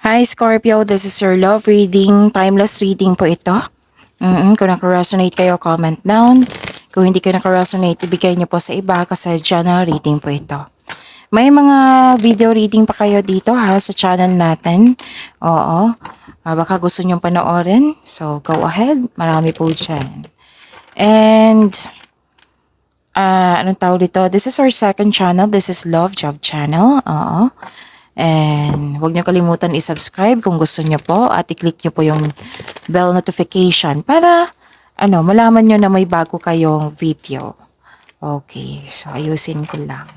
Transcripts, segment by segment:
Hi Scorpio, this is your love reading. Timeless reading po ito. Kung naka-resonate kayo, comment down. Kung hindi ko naka-resonate, ibigay niyo po sa iba kasi general reading po ito. May mga video reading pa kayo dito sa channel natin. Oo. Baka gusto nyo panoorin. So, go ahead. Marami po dyan. And, anong tawag dito? This is our second channel. This is Love Job Channel. Oo. And huwag niyo kalimutan i-subscribe kung gusto niyo po at i-click niyo po yung bell notification para malaman niyo na may bago kayong video. Okay, so ayusin ko lang.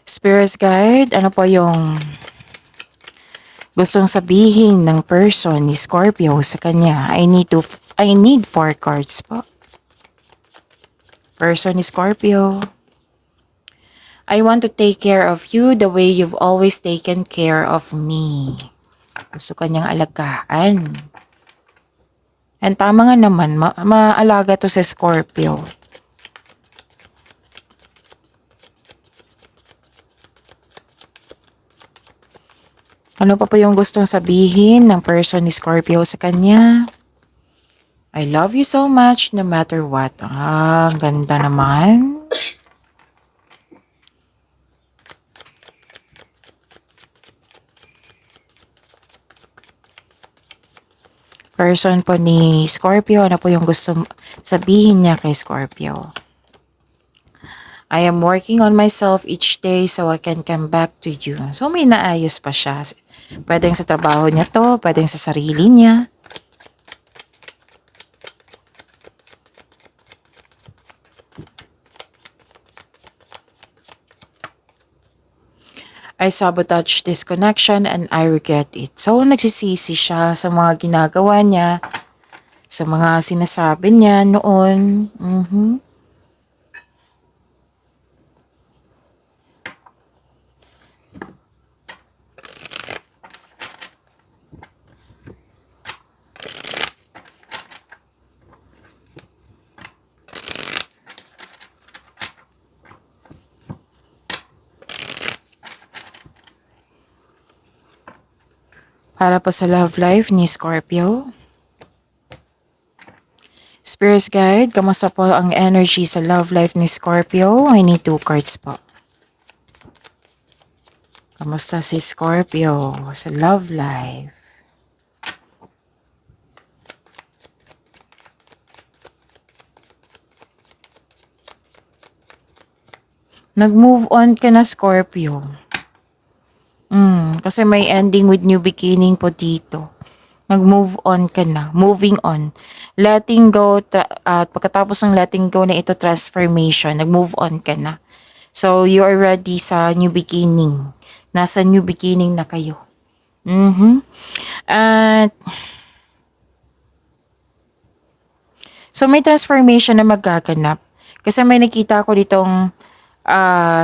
Spirit guide, ano po yung gustong sabihin ng person ni Scorpio sa kanya? I need 4 cards po. Person ni Scorpio. I want to take care of you the way you've always taken care of me. Gusto kanyang alagaan. And tama nga naman, maalaga to sa Scorpio. Ano pa po yung gustong sabihin ng person ni Scorpio sa kanya? I love you so much no matter what. Ang ganda naman. Person po ni Scorpio, ano po yung gusto sabihin niya kay Scorpio? I am working on myself each day so I can come back to you. So may naayos pa siya. Pwedeng sa trabaho niya to, pwedeng sa sarili niya. I sabotage this connection and I regret it. So, nagsisisi siya sa mga ginagawa niya, sa mga sinasabi niya noon. Para po sa love life ni Scorpio. Spirit guide, kamusta po ang energy sa love life ni Scorpio? I need 2 cards po. Kamusta si Scorpio sa love life? Nag-move on ka na, Scorpio. Kasi may ending with new beginning po dito. Nag-move on ka na. Moving on. Letting go. At pagkatapos ng letting go na ito, transformation. Nag-move on ka na. So, you are ready sa new beginning. Nasa new beginning na kayo. At so, may transformation na magaganap. Kasi may nakita ko ditong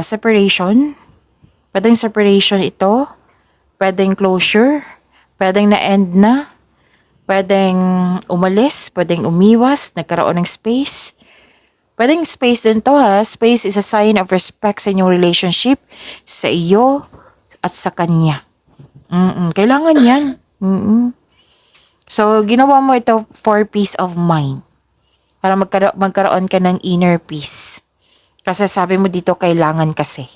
separation. Pwedeng separation ito. Pwedeng closure. Pwedeng na-end na. Pwedeng umalis. Pwedeng umiwas. Nagkaroon ng space. Pwedeng space din to Space is a sign of respect sa inyong relationship. Sa iyo at sa kanya. Kailangan yan. So, ginawa mo ito for peace of mind. Para magkaroon ka ng inner peace. Kasi sabi mo dito, kailangan kasi.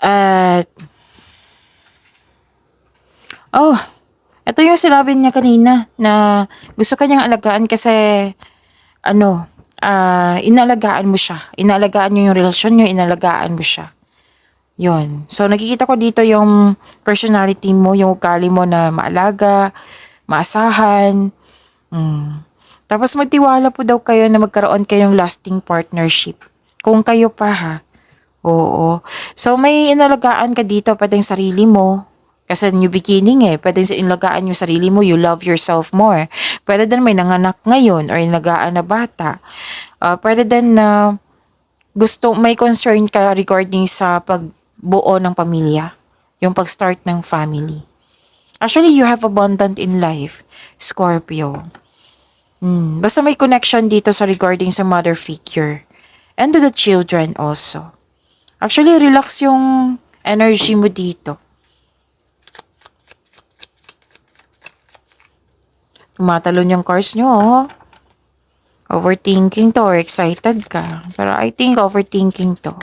At ito yung sinabi niya kanina na gusto kanyang alagaan kasi inalagaan mo siya. Inalagaan niyo yung relasyon niyo, inalagaan mo siya. Yon. So nakikita ko dito yung personality mo, yung ugali mo na maalaga, maasahan. Tapos magtiwala po daw kayo na magkaroon kayo ng lasting partnership. Kung kayo pa Oo. So may inalagaan ka dito, pwedeng sarili mo. Kasi new beginning pwedeng inalagaan yung sarili mo, you love yourself more. Pwede din may nanganak ngayon or inalagaan na bata. Pwede din na may concern ka regarding sa pagbuo ng pamilya. yung pag-start ng family. Actually, you have abundant in life, Scorpio. Basta may connection dito sa regarding sa mother figure. And to the children also. Actually, relax yung energy mo dito. Tumatalon yung cards nyo, oh. Overthinking to or excited ka. Pero I think overthinking to.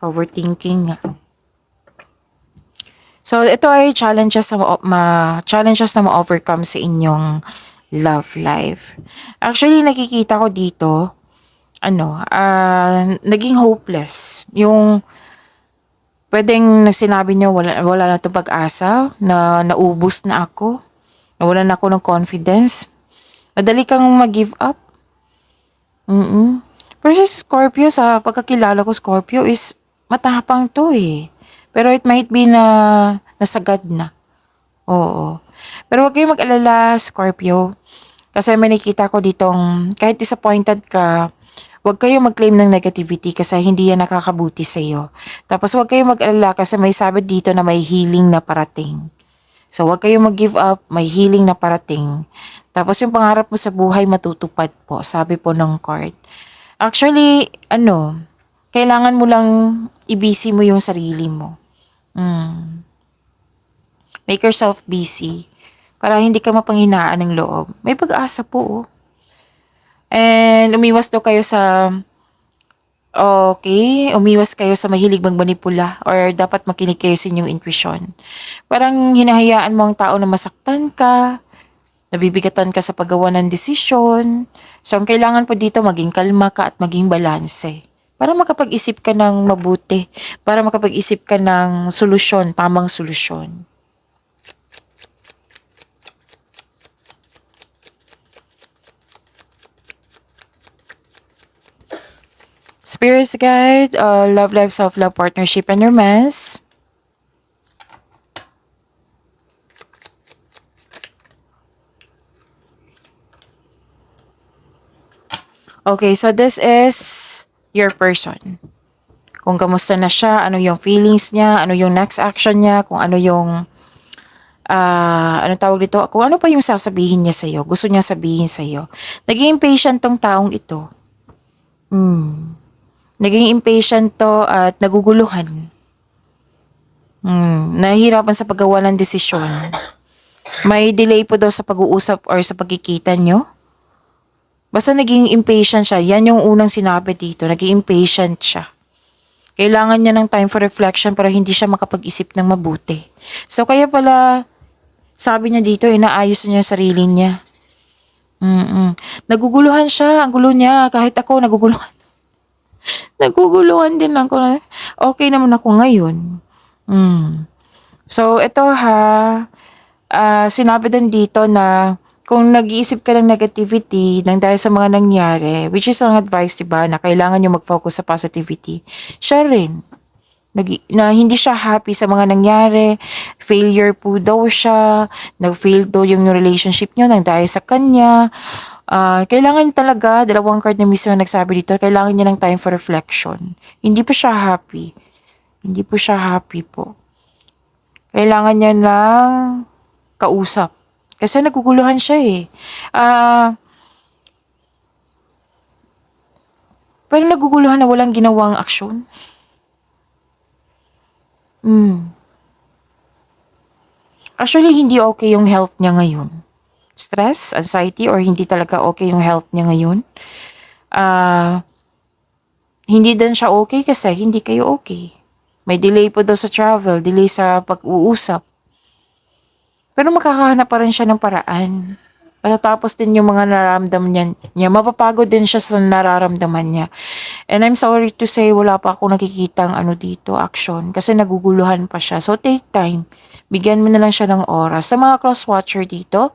Overthinking nga. So, ito ay challenges na ma-overcome sa inyong love life. Actually, nakikita ko dito, naging hopeless. Yung pwedeng sinabi nyo, wala na to pag-asa, na naubos na ako, nawalan na ako ng confidence. Madali kang mag-give up. Pero si Scorpio, sa pagkakilala ko, Scorpio is matapang to eh. Pero it might be na nasagad na. Oo. Pero huwag kayong mag-alala, Scorpio. Kasi may nakita ko ditong, kahit disappointed ka, huwag kayong mag-claim ng negativity kasi hindi yan nakakabuti sa iyo. Tapos huwag kayong mag-alala kasi may sabi dito na may healing na parating. So huwag kayong mag-give up, may healing na parating. Tapos yung pangarap mo sa buhay matutupad po, sabi po ng card. Actually, kailangan mo lang i-busy mo yung sarili mo. Make yourself busy para hindi ka mapanghinaan ng loob. May pag-asa po, oh. And umiwas kayo sa mahilig magmanipula or dapat makinig kayo sa inyong intuition. Parang hinahayaan mo ang tao na masaktan ka, nabibigatan ka sa paggawa ng desisyon. So, ang kailangan po dito maging kalma ka at maging balanse. Para makapag-isip ka ng mabuti. Para makapag-isip ka ng solusyon, tamang solusyon. Spirits guide, love life, self-love, partnership, and romance. Okay, so this is your person. Kung kamusta na siya, ano yung feelings niya, ano yung next action niya, kung ano yung, kung ano pa yung sasabihin niya sa'yo, gusto niya sabihin sa'yo. Naging impatient tong taong ito. Naging impatient to at naguguluhan. Nahihirapan sa paggawa ng desisyon. May delay po daw sa pag-uusap or sa pagkikita nyo. Basta naging impatient siya. Yan yung unang sinabi dito. Naging impatient siya. Kailangan niya ng time for reflection para hindi siya makapag-isip ng mabuti. So kaya pala, sabi niya dito, inaayos niya yung sarili niya. Naguguluhan siya. Ang gulo niya. Kahit ako, naguguluhan. Naguguluhan din ako. Okay naman ako ngayon. So ito sinabi din dito na kung nag-iisip ka ng negativity dahil sa mga nangyari, which is ang advice, diba, na kailangan nyo mag-focus sa positivity, siya rin. Na hindi siya happy sa mga nangyari, failure po daw siya, nag-fail daw yung relationship nyo dahil sa kanya. Kailangan talaga, dalawang card na mismo nagsabi dito, kailangan niya ng time for reflection. Hindi po siya happy. Hindi po siya happy po. Kailangan niya ng kausap. Kasi naguguluhan siya eh. Pero naguguluhan na walang ginawang aksyon. Actually, hindi okay yung health niya ngayon. Stress, anxiety, or hindi talaga okay yung health niya ngayon. Hindi din siya okay kasi hindi kayo okay. May delay po daw sa travel, delay sa pag-uusap. Pero makakahanap pa rin siya ng paraan. Matatapos din yung mga nararamdaman niya. Mapapagod din siya sa nararamdaman niya. And I'm sorry to say, wala pa ako nakikitang dito, action. Kasi naguguluhan pa siya. So take time. Bigyan mo na lang siya ng oras. Sa mga cross-watcher dito,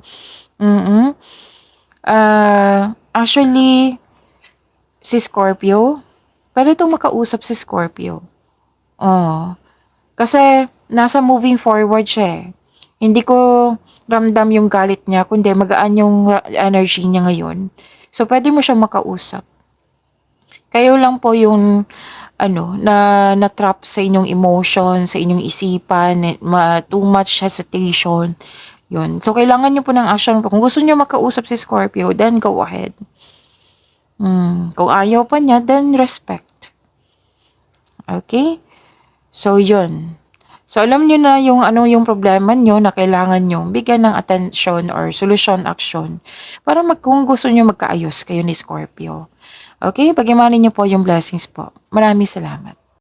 actually, si Scorpio, pwede itong makausap si Scorpio. Kasi nasa moving forward siya eh. Hindi ko ramdam yung galit niya, kundi magaan yung energy niya ngayon. So, pwede mo siyang makausap. Kayo lang po yung na-trap sa inyong emotion, sa inyong isipan, too much hesitation. Yun. So, kailangan nyo po ng action po. Kung gusto nyo makausap si Scorpio, then go ahead. Kung ayaw pa niya, then respect. Okay? So, yun. So, alam nyo na yung yung problema nyo na kailangan nyo bigyan ng attention or solution action para kung gusto nyo magkaayos kayo ni Scorpio. Okay? Pagimanin nyo po yung blessings po. Maraming salamat.